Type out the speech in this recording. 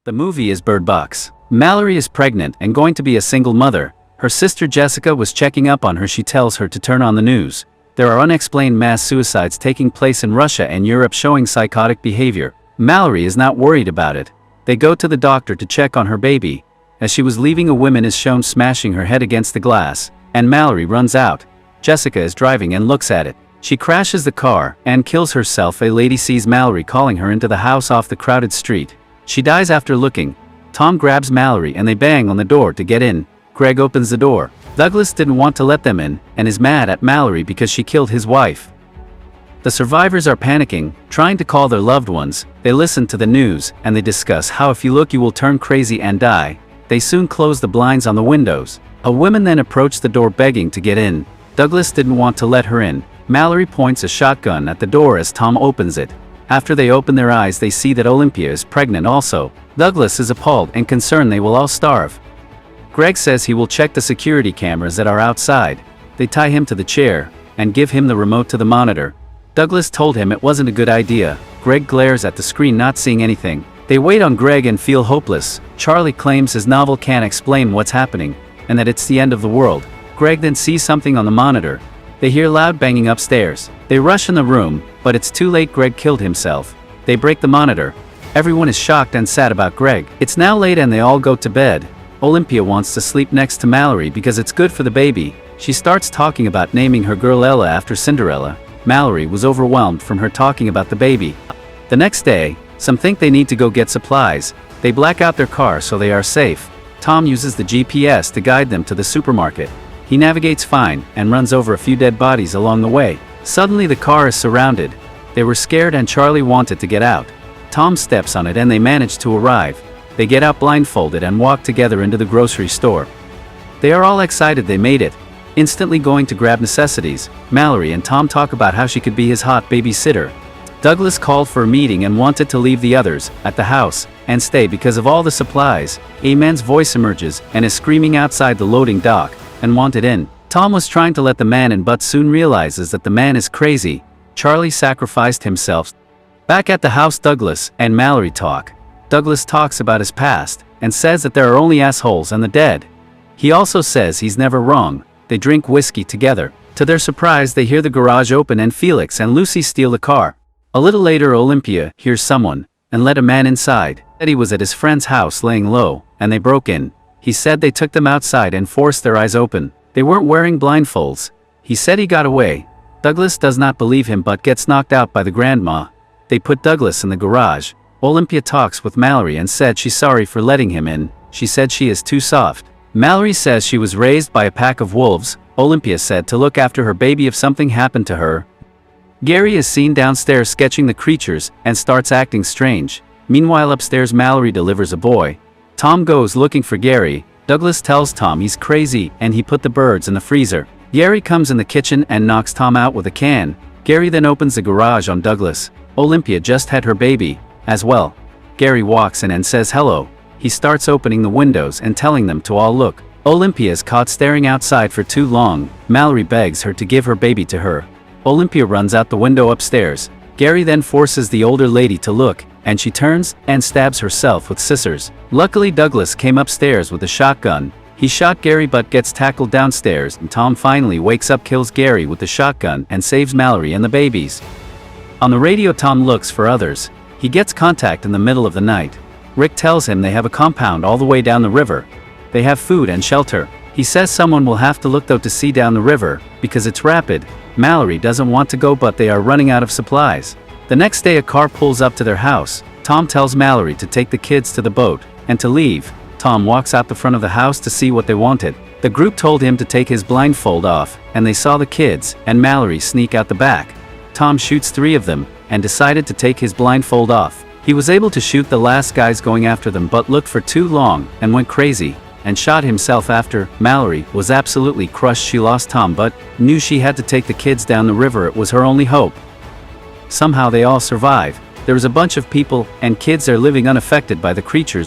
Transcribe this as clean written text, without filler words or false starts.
The movie is Bird Box. Mallory is pregnant and going to be a single mother. Her sister Jessica was checking up on her. She tells her to turn on the news. There are unexplained mass suicides taking place in Russia and Europe showing psychotic behavior. Mallory is not worried about it. They go to the doctor to check on her baby. As she was leaving, a woman is shown smashing her head against the glass, and Mallory runs out. Jessica is driving and looks at it. She crashes the car and kills herself. A lady sees Mallory calling her into the house off the crowded street. She dies after looking. Tom grabs Mallory and they bang on the door to get in. Greg opens the door. Douglas didn't want to let them in and is mad at Mallory because she killed his wife. The survivors are panicking, trying to call their loved ones. They listen to the news and they discuss how if you look you will turn crazy and die. They soon close the blinds on the windows. A woman then approached the door begging to get in. Douglas didn't want to let her in. Mallory points a shotgun at the door as Tom opens it. After they open their eyes, they see that Olympia is pregnant also. Douglas is appalled and concerned they will all starve. Greg says he will check the security cameras that are outside. They tie him to the chair and give him the remote to the monitor. Douglas told him it wasn't a good idea. Greg glares at the screen, not seeing anything. They wait on Greg and feel hopeless. Charlie claims his novel can't explain what's happening and that it's the end of the world. Greg then sees something on the monitor. They hear loud banging upstairs. They rush in the room, but it's too late. Greg killed himself. They break the monitor. Everyone is shocked and sad about Greg. It's now late and they all go to bed. Olympia wants to sleep next to Mallory because it's good for the baby. She starts talking about naming her girl Ella after Cinderella. Mallory was overwhelmed from her talking about the baby. The next day, some think they need to go get supplies. They black out their car so they are safe. Tom uses the GPS to guide them to the supermarket. He navigates fine and runs over a few dead bodies along the way. Suddenly the car is surrounded. They were scared and Charlie wanted to get out. Tom steps on it and they manage to arrive. They get out blindfolded and walk together into the grocery store. They are all excited they made it. Instantly going to grab necessities, Mallory and Tom talk about how she could be his hot babysitter. Douglas called for a meeting and wanted to leave the others at the house and stay because of all the supplies. A man's voice emerges and is screaming outside the loading dock and wanted in. Tom was trying to let the man in but soon realizes that the man is crazy. Charlie sacrificed himself. Back at the house, Douglas and Mallory talk. Douglas talks about his past and says that there are only assholes and the dead. He also says he's never wrong. They drink whiskey together. To their surprise, they hear the garage open and Felix and Lucy steal the car. A little later, Olympia hears someone and let a man inside. Eddie was at his friend's house laying low and they broke in. He said they took them outside and forced their eyes open. They weren't wearing blindfolds. He said he got away. Douglas does not believe him but gets knocked out by the grandma. They put Douglas in the garage. Olympia talks with Mallory and said she's sorry for letting him in. She said she is too soft. Mallory says she was raised by a pack of wolves. Olympia said to look after her baby if something happened to her. Gary is seen downstairs sketching the creatures and starts acting strange. Meanwhile upstairs, Mallory delivers a boy. Tom goes looking for Gary. Douglas tells Tom he's crazy and he put the birds in the freezer. Gary comes in the kitchen and knocks Tom out with a can. Gary then opens the garage on Douglas. Olympia just had her baby as well. Gary walks in and says hello. He starts opening the windows and telling them to all look. Olympia is caught staring outside for too long. Mallory begs her to give her baby to her. Olympia runs out the window upstairs. Gary then forces the older lady to look, and she turns and stabs herself with scissors. Luckily, Douglas came upstairs with a shotgun. He shot Gary but gets tackled downstairs, and Tom finally wakes up, kills Gary with the shotgun, and saves Mallory and the babies. On the radio, Tom looks for others. He gets contact in the middle of the night. Rick tells him they have a compound all the way down the river. They have food and shelter. He says someone will have to look though to see down the river, because it's rapid. Mallory doesn't want to go but they are running out of supplies. The next day a car pulls up to their house. Tom tells Mallory to take the kids to the boat and to leave. Tom walks out the front of the house to see what they wanted. The group told him to take his blindfold off and they saw the kids and Mallory sneak out the back. Tom shoots 3 of them and decided to take his blindfold off. He was able to shoot the last guys going after them but looked for too long and went crazy and shot himself after. Mallory was absolutely crushed. She lost Tom but knew she had to take the kids down the river. It was her only hope. Somehow they all survive. There is a bunch of people and kids are living unaffected by the creatures.